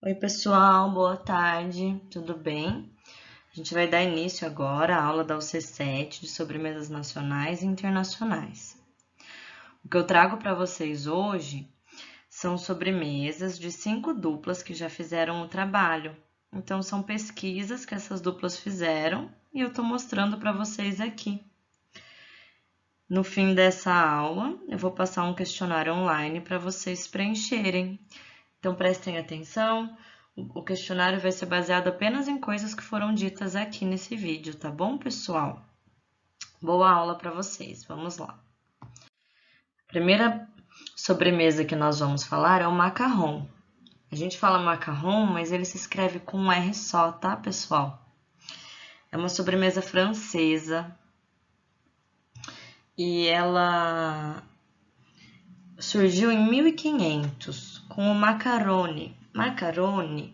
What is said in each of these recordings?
Oi, pessoal, boa tarde, tudo bem? A gente vai dar início agora à aula da UC7 de sobremesas nacionais e internacionais. O que eu trago para vocês hoje são sobremesas de 5 duplas que já fizeram o trabalho. Então, são pesquisas que essas duplas fizeram e eu estou mostrando para vocês aqui. No fim dessa aula, eu vou passar um questionário online para vocês preencherem. Então, prestem atenção. O questionário vai ser baseado apenas em coisas que foram ditas aqui nesse vídeo, tá bom, pessoal? Boa aula para vocês, vamos lá. A primeira sobremesa que nós vamos falar é o macarrão. A gente fala macarrão, mas ele se escreve com um R só, tá, pessoal? É uma sobremesa francesa e ela surgiu em 1500 com o macarone. Macarone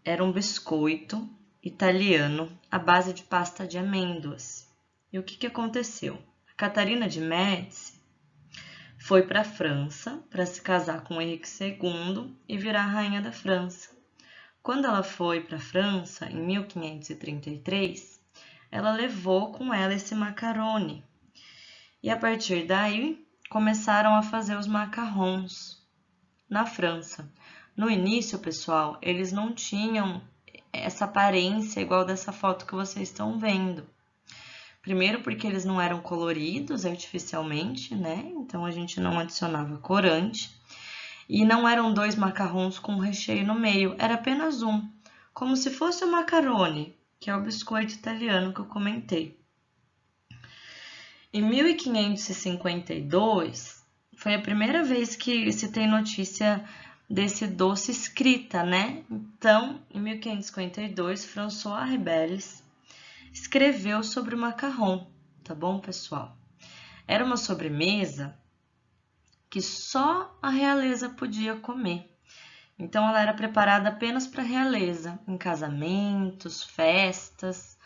era um biscoito italiano à base de pasta de amêndoas. E o que aconteceu? A Catarina de Médici foi para a França para se casar com Henrique II e virar rainha da França. Quando ela foi para a França, em 1533, ela levou com ela esse macarone. E a partir daí, começaram a fazer os macarrons na França. No início, pessoal, eles não tinham essa aparência igual dessa foto que vocês estão vendo. Primeiro porque eles não eram coloridos artificialmente, né? Então a gente não adicionava corante. E não eram dois macarrons com recheio no meio, era apenas um, como se fosse o macarone, que é o biscoito italiano que eu comentei. Em 1552, foi a primeira vez que se tem notícia desse doce escrita, né? Então, em 1552, François Rabelais escreveu sobre o macarrão, tá bom, pessoal? Era uma sobremesa que só a realeza podia comer. Então, ela era preparada apenas para a realeza, em casamentos, festas,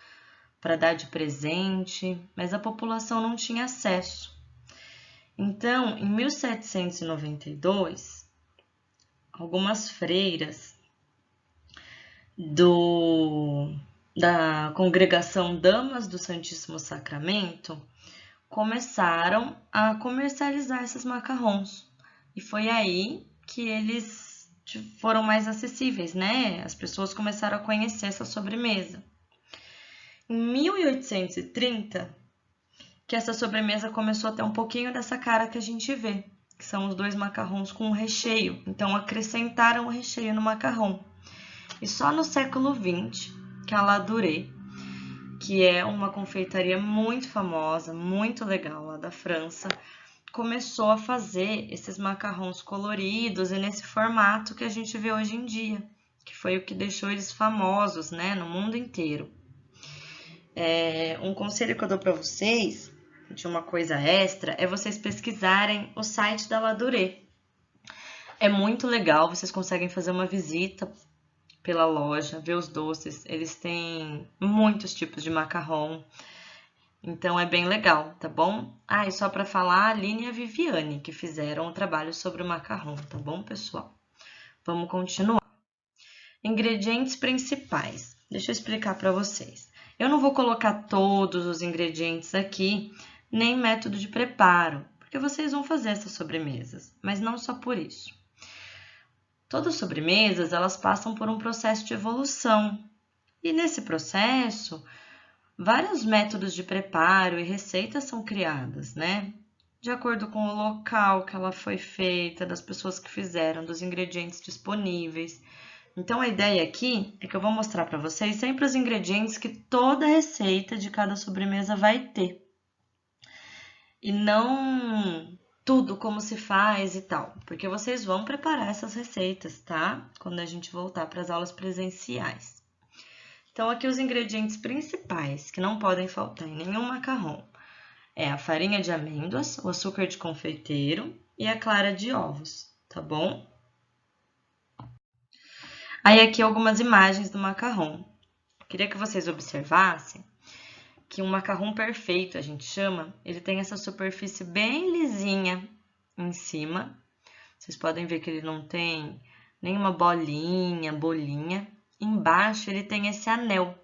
para dar de presente, mas a população não tinha acesso. Então, em 1792, algumas freiras da congregação Damas do Santíssimo Sacramento começaram a comercializar esses macarrons. E foi aí que eles foram mais acessíveis, né? As pessoas começaram a conhecer essa sobremesa. Em 1830, que essa sobremesa começou a ter um pouquinho dessa cara que a gente vê, que são os dois macarrons com recheio. Então, acrescentaram o recheio no macarrão. E só no século XX, que a Ladurée, que é uma confeitaria muito famosa, muito legal lá da França, começou a fazer esses macarrons coloridos e nesse formato que a gente vê hoje em dia, que foi o que deixou eles famosos, né, no mundo inteiro. Um conselho que eu dou para vocês, de uma coisa extra, é vocês pesquisarem o site da Ladurée. É muito legal, vocês conseguem fazer uma visita pela loja, ver os doces. Eles têm muitos tipos de macarrão, então é bem legal, tá bom? E só para falar, a Aline e a Viviane que fizeram o trabalho sobre o macarrão, tá bom, pessoal? Vamos continuar. Ingredientes principais. Deixa eu explicar para vocês. Eu não vou colocar todos os ingredientes aqui, nem método de preparo, porque vocês vão fazer essas sobremesas, mas não só por isso. Todas as sobremesas, elas passam por um processo de evolução. E nesse processo, vários métodos de preparo e receitas são criadas, né? De acordo com o local que ela foi feita, das pessoas que fizeram, dos ingredientes disponíveis. Então, a ideia aqui é que eu vou mostrar para vocês sempre os ingredientes que toda receita de cada sobremesa vai ter. E não tudo como se faz e tal, porque vocês vão preparar essas receitas, tá? Quando a gente voltar para as aulas presenciais. Então, aqui os ingredientes principais que não podem faltar em nenhum macarrão é a farinha de amêndoas, o açúcar de confeiteiro e a clara de ovos, tá bom? Aí aqui algumas imagens do macarrão. Queria que vocês observassem que um macarrão perfeito, a gente chama, ele tem essa superfície bem lisinha em cima. Vocês podem ver que ele não tem nenhuma bolinha. Embaixo ele tem esse anel.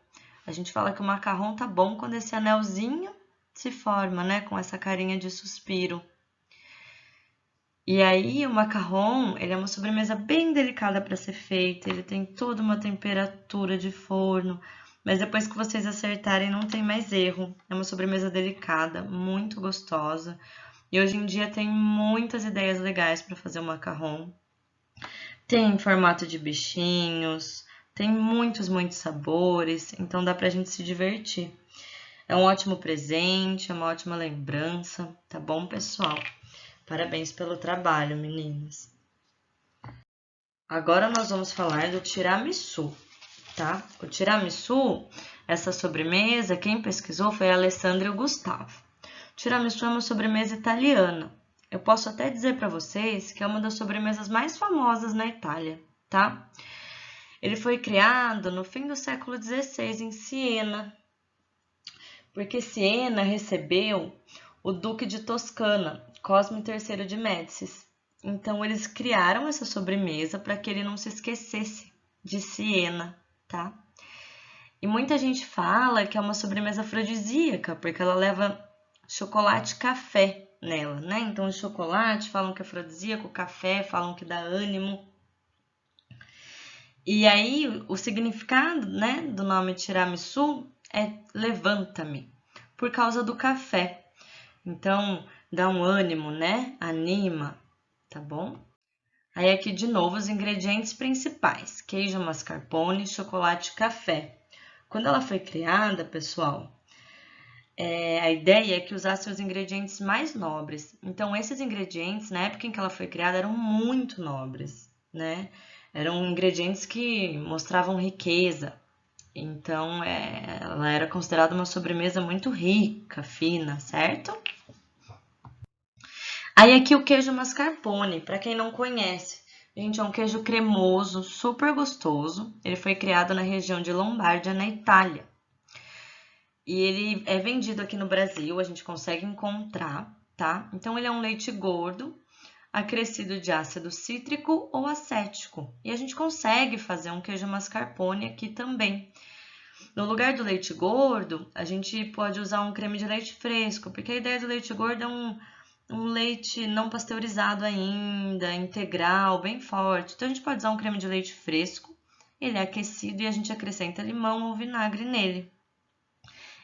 A gente fala que o macarrão tá bom quando esse anelzinho se forma, né? Com essa carinha de suspiro. E aí o macarrão, ele é uma sobremesa bem delicada para ser feita. Ele tem toda uma temperatura de forno. Mas depois que vocês acertarem, não tem mais erro. É uma sobremesa delicada, muito gostosa. E hoje em dia tem muitas ideias legais para fazer o macarrão. Tem em formato de bichinhos, tem muitos sabores, então dá pra gente se divertir. É um ótimo presente, é uma ótima lembrança, tá bom, pessoal? Parabéns pelo trabalho, meninas. Agora nós vamos falar do tiramisu, tá? O tiramisu, essa sobremesa, quem pesquisou foi a Alessandra e o Gustavo. O tiramisu é uma sobremesa italiana. Eu posso até dizer para vocês que é uma das sobremesas mais famosas na Itália, tá? Ele foi criado no fim do século XVI em Siena, porque Siena recebeu o Duque de Toscana, Cosme III de Médicis. Então eles criaram essa sobremesa para que ele não se esquecesse de Siena, tá? E muita gente fala que é uma sobremesa afrodisíaca, porque ela leva chocolate e café nela, né? Então o chocolate falam que é afrodisíaco, o café falam que dá ânimo. E aí o significado, né, do nome tiramisu é levanta-me, por causa do café. Então dá um ânimo, né? Anima, tá bom? Aí aqui de novo os ingredientes principais: queijo mascarpone, chocolate e café. Quando ela foi criada, pessoal, a ideia é que usasse os ingredientes mais nobres. Então, esses ingredientes, na época em que ela foi criada, eram muito nobres, né? Eram ingredientes que mostravam riqueza. Então, ela era considerada uma sobremesa muito rica, fina, certo? Aí aqui o queijo mascarpone, para quem não conhece. Gente, é um queijo cremoso, super gostoso. Ele foi criado na região de Lombardia, na Itália. E ele é vendido aqui no Brasil, a gente consegue encontrar, tá? Então ele é um leite gordo, acrescido de ácido cítrico ou acético. E a gente consegue fazer um queijo mascarpone aqui também. No lugar do leite gordo, a gente pode usar um creme de leite fresco, porque a ideia do leite gordo é um leite não pasteurizado ainda, integral, bem forte. Então a gente pode usar um creme de leite fresco, ele é aquecido e a gente acrescenta limão ou vinagre nele.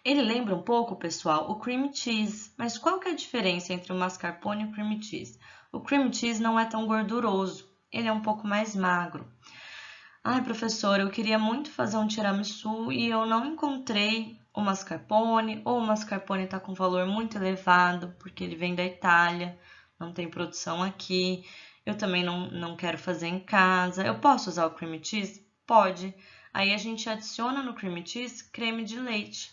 Ele lembra um pouco, pessoal, o cream cheese, mas qual que é a diferença entre o mascarpone e o cream cheese? O cream cheese não é tão gorduroso, ele é um pouco mais magro. Ai, professora, eu queria muito fazer um tiramisu e eu não encontrei o mascarpone, ou o mascarpone está com valor muito elevado, porque ele vem da Itália, não tem produção aqui. Eu também não quero fazer em casa. Eu posso usar o cream cheese? Pode. Aí a gente adiciona no cream cheese creme de leite,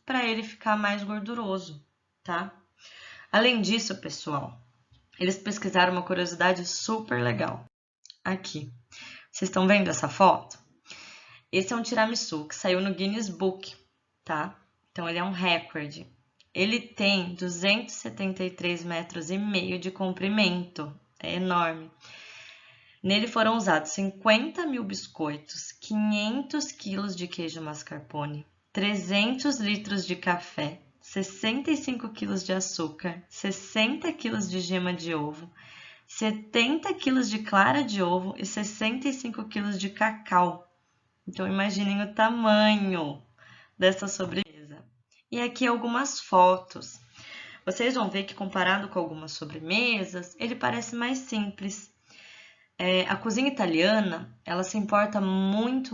para ele ficar mais gorduroso, tá? Além disso, pessoal, eles pesquisaram uma curiosidade super legal. Aqui. Vocês estão vendo essa foto? Esse é um tiramisu que saiu no Guinness Book, tá? Então ele é um recorde. Ele tem 273 metros e meio de comprimento. É enorme. Nele foram usados 50 mil biscoitos, 500 quilos de queijo mascarpone, 300 litros de café, 65 quilos de açúcar, 60 quilos de gema de ovo, 70 quilos de clara de ovo e 65 quilos de cacau. Então, imaginem o tamanho dessa sobremesa. E aqui algumas fotos. Vocês vão ver que comparado com algumas sobremesas, ele parece mais simples. A cozinha italiana, ela se importa muito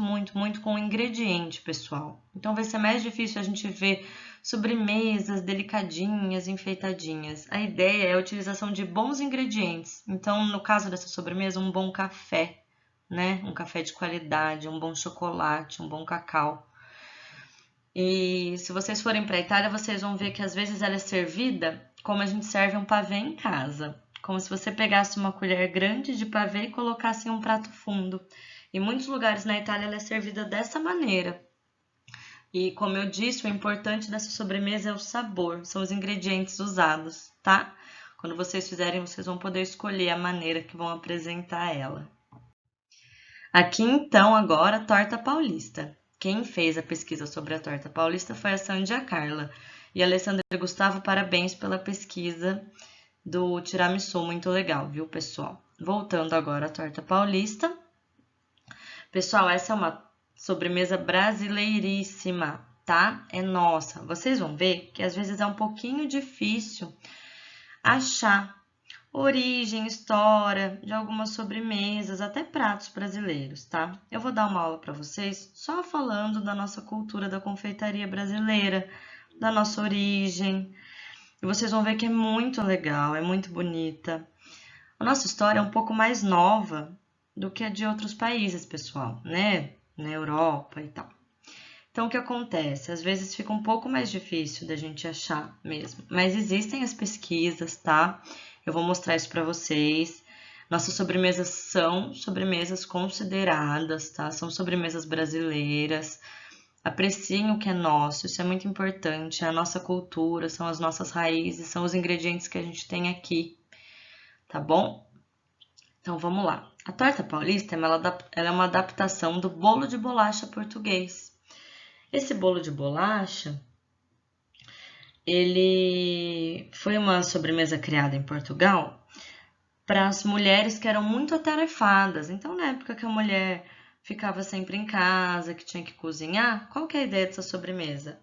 com o ingrediente, pessoal. Então vai ser mais difícil a gente ver sobremesas delicadinhas, enfeitadinhas. A ideia é a utilização de bons ingredientes. Então, no caso dessa sobremesa, um bom café, né? Um café de qualidade, um bom chocolate, um bom cacau. E se vocês forem para a Itália, vocês vão ver que às vezes ela é servida como a gente serve um pavê em casa. Como se você pegasse uma colher grande de pavê e colocasse em um prato fundo. Em muitos lugares na Itália ela é servida dessa maneira. E como eu disse, o importante dessa sobremesa é o sabor, são os ingredientes usados, tá? Quando vocês fizerem, vocês vão poder escolher a maneira que vão apresentar ela. Aqui então agora torta paulista. Quem fez a pesquisa sobre a torta paulista foi a Sândia Carla. E Alessandra e Gustavo, parabéns pela pesquisa do tiramisu, muito legal, viu, pessoal? Voltando agora à torta paulista. Pessoal, essa é uma sobremesa brasileiríssima, tá? É nossa. Vocês vão ver que às vezes é um pouquinho difícil achar origem, história de algumas sobremesas, até pratos brasileiros, tá? Eu vou dar uma aula para vocês só falando da nossa cultura da confeitaria brasileira, da nossa origem. E vocês vão ver que é muito legal, é muito bonita. A nossa história é um pouco mais nova do que a de outros países, pessoal, né? Na Europa e tal. Então, o que acontece? Às vezes fica um pouco mais difícil da gente achar mesmo, mas existem as pesquisas, tá? Eu vou mostrar isso para vocês. Nossas sobremesas são sobremesas consideradas, tá? São sobremesas brasileiras. Apreciem o que é nosso, isso é muito importante. É a nossa cultura, são as nossas raízes, são os ingredientes que a gente tem aqui, tá bom? Então, vamos lá. A torta paulista, ela é uma adaptação do bolo de bolacha português. Esse bolo de bolacha, ele foi uma sobremesa criada em Portugal para as mulheres que eram muito atarefadas. Então, na época que a mulher ficava sempre em casa, que tinha que cozinhar, qual que é a ideia dessa sobremesa?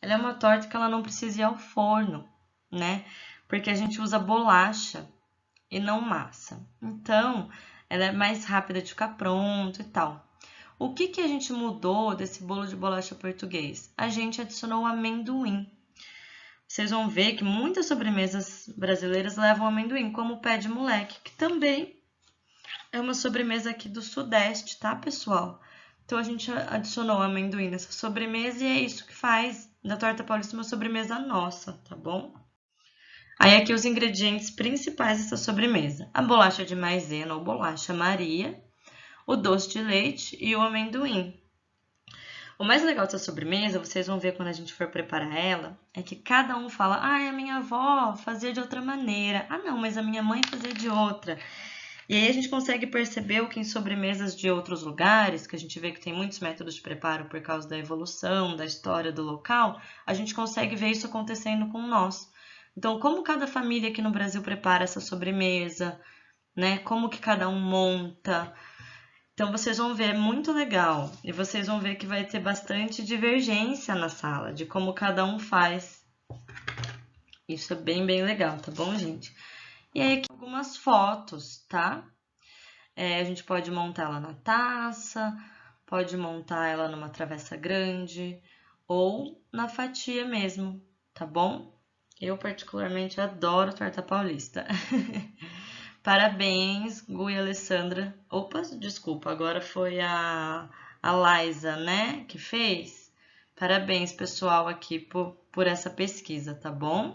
Ela é uma torta que ela não precisa ir ao forno, né? Porque a gente usa bolacha e não massa. Então, ela é mais rápida de ficar pronto e tal. O que a gente mudou desse bolo de bolacha português? A gente adicionou amendoim. Vocês vão ver que muitas sobremesas brasileiras levam amendoim, como o pé de moleque, que também é uma sobremesa aqui do Sudeste, tá, pessoal? Então, a gente adicionou amendoim nessa sobremesa e é isso que faz da torta paulista uma sobremesa nossa, tá bom? Aí, aqui os ingredientes principais dessa sobremesa. A bolacha de maisena ou bolacha Maria, o doce de leite e o amendoim. O mais legal dessa sobremesa, vocês vão ver quando a gente for preparar ela, é que cada um fala, a minha avó fazia de outra maneira. Ah, não, mas a minha mãe fazia de outra. E aí a gente consegue perceber o que em sobremesas de outros lugares, que a gente vê que tem muitos métodos de preparo por causa da evolução, da história do local, a gente consegue ver isso acontecendo com nós. Então, como cada família aqui no Brasil prepara essa sobremesa, né? Como que cada um monta. Então, vocês vão ver, é muito legal. E vocês vão ver que vai ter bastante divergência na sala, de como cada um faz. Isso é bem, bem legal, tá bom, gente? E aí, aqui algumas fotos, tá? A gente pode montar ela na taça, pode montar ela numa travessa grande ou na fatia mesmo, tá bom? Eu particularmente adoro torta paulista. Parabéns, Gu e Alessandra. Opa, desculpa, agora foi a Laisa, né, que fez. Parabéns, pessoal, aqui por essa pesquisa, tá bom?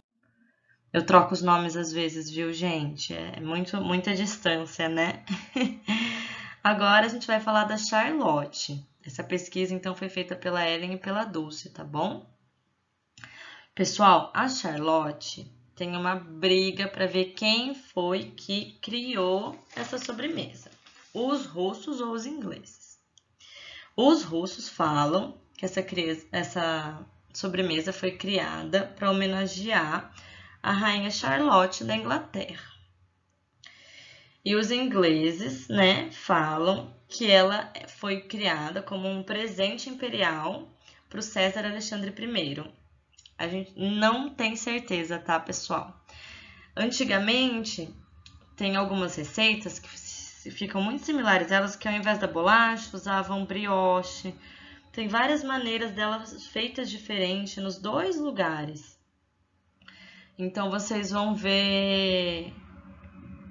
Eu troco os nomes às vezes, viu, gente? É muita distância, né? Agora a gente vai falar da Charlotte. Essa pesquisa, então, foi feita pela Ellen e pela Dulce, tá bom? Pessoal, a Charlotte tem uma briga para ver quem foi que criou essa sobremesa. Os russos ou os ingleses? Os russos falam que essa sobremesa foi criada para homenagear a rainha Charlotte da Inglaterra. E os ingleses, né, falam que ela foi criada como um presente imperial para o César Alexandre I. A gente não tem certeza, tá, pessoal? Antigamente, tem algumas receitas que ficam muito similares a elas, que ao invés da bolacha, usavam brioche. Tem várias maneiras delas feitas diferentes nos dois lugares. Então, vocês vão ver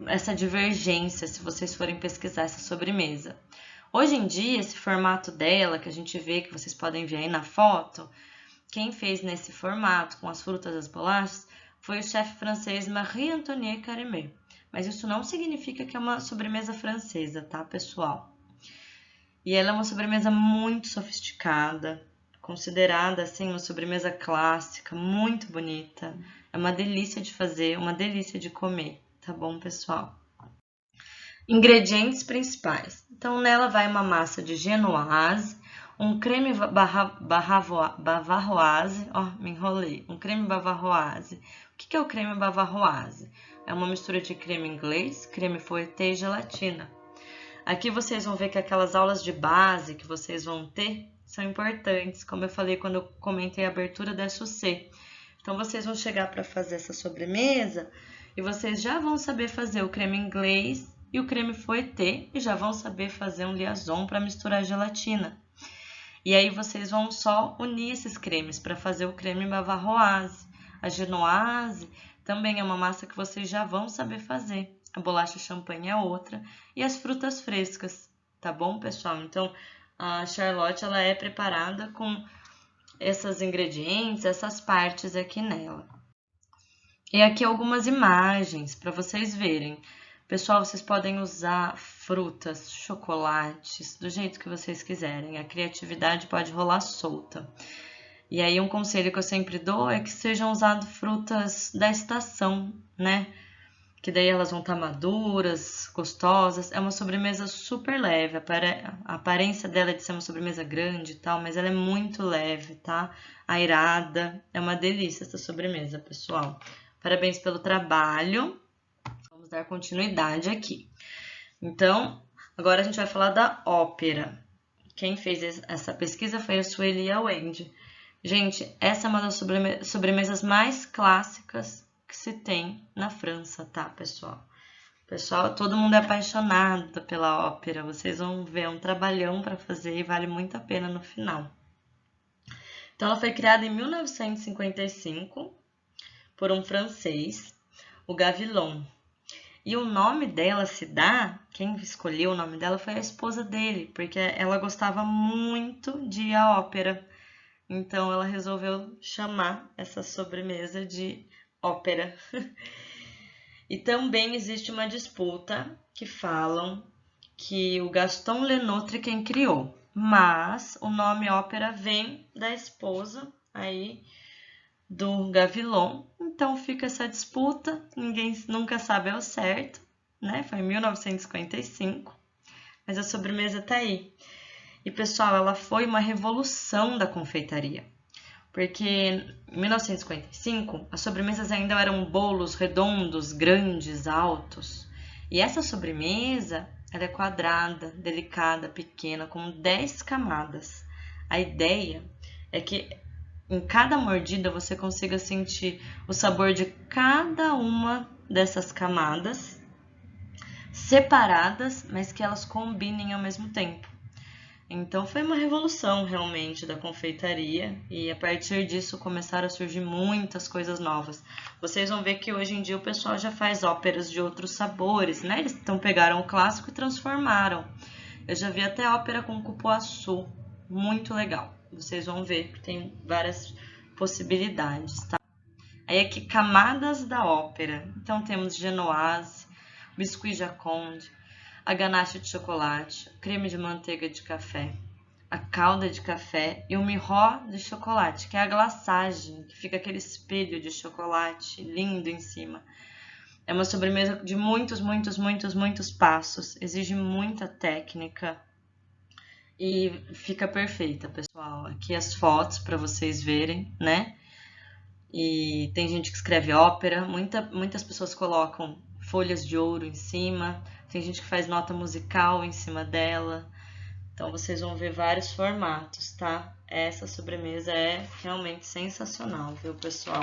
essa divergência se vocês forem pesquisar essa sobremesa. Hoje em dia, esse formato dela, que a gente vê, que vocês podem ver aí na foto, quem fez nesse formato, com as frutas e as bolachas, foi o chefe francês Marie-Antoinette Carême. Mas isso não significa que é uma sobremesa francesa, tá, pessoal? E ela é uma sobremesa muito sofisticada, considerada, assim, uma sobremesa clássica, muito bonita. É uma delícia de fazer, uma delícia de comer, tá bom, pessoal? Ingredientes principais. Então, nela vai uma massa de genoise, um creme bavaroise, me enrolei, um creme bavaroise. O que é o creme bavaroise? É uma mistura de creme inglês, creme fouettê e gelatina. Aqui vocês vão ver que aquelas aulas de base que vocês vão ter são importantes, como eu falei quando eu comentei a abertura da SUC. Então, vocês vão chegar para fazer essa sobremesa e vocês já vão saber fazer o creme inglês e o creme fouettê e já vão saber fazer um liaison para misturar a gelatina. E aí vocês vão só unir esses cremes para fazer o creme bavaroise. A genoise também é uma massa que vocês já vão saber fazer. A bolacha champanhe é outra. E as frutas frescas, tá bom, pessoal? Então, a Charlotte, ela é preparada com esses ingredientes, essas partes aqui nela. E aqui algumas imagens para vocês verem. Pessoal, vocês podem usar frutas, chocolates, do jeito que vocês quiserem. A criatividade pode rolar solta. E aí um conselho que eu sempre dou é que sejam usadas frutas da estação, né? Que daí elas vão estar maduras, gostosas. É uma sobremesa super leve. A aparência dela é de ser uma sobremesa grande e tal, mas ela é muito leve, tá? Airada. É uma delícia essa sobremesa, pessoal. Parabéns pelo trabalho. Vamos dar continuidade aqui. Então, agora a gente vai falar da ópera. Quem fez essa pesquisa foi a Sueli e a Wendy. Gente, essa é uma das sobremesas mais clássicas que se tem na França, tá, pessoal? Pessoal, todo mundo é apaixonado pela ópera. Vocês vão ver, é um trabalhão para fazer e vale muito a pena no final. Então, ela foi criada em 1955 por um francês, o Gavilon. E o nome dela se dá, quem escolheu o nome dela foi a esposa dele, porque ela gostava muito de ir à ópera. Então, ela resolveu chamar essa sobremesa de ópera. E também existe uma disputa que falam que o Gaston Lenôtre quem criou, mas o nome ópera vem da esposa aí do Gavilon. Então fica essa disputa, ninguém nunca sabe ao certo, né? Foi em 1955, mas a sobremesa tá aí. E pessoal, ela foi uma revolução da confeitaria. Porque em 1955, as sobremesas ainda eram bolos redondos, grandes, altos. E essa sobremesa, ela é quadrada, delicada, pequena, com 10 camadas. A ideia é que em cada mordida você consiga sentir o sabor de cada uma dessas camadas, separadas, mas que elas combinem ao mesmo tempo. Então foi uma revolução realmente da confeitaria e a partir disso começaram a surgir muitas coisas novas. Vocês vão ver que hoje em dia o pessoal já faz óperas de outros sabores, né? Eles então pegaram o clássico e transformaram. Eu já vi até ópera com cupuaçu, muito legal. Vocês vão ver que tem várias possibilidades, tá? Aí aqui, camadas da ópera. Então temos genoise, biscuit jaconde, a ganache de chocolate, creme de manteiga de café, a calda de café e o miró de chocolate, que é a glaçagem, que fica aquele espelho de chocolate lindo em cima. É uma sobremesa de muitos passos, exige muita técnica e fica perfeita, pessoal. Aqui as fotos para vocês verem, né? E tem gente que escreve ópera, muitas pessoas colocam folhas de ouro em cima, tem gente que faz nota musical em cima dela. Então vocês vão ver vários formatos, tá? Essa sobremesa é realmente sensacional, viu, pessoal?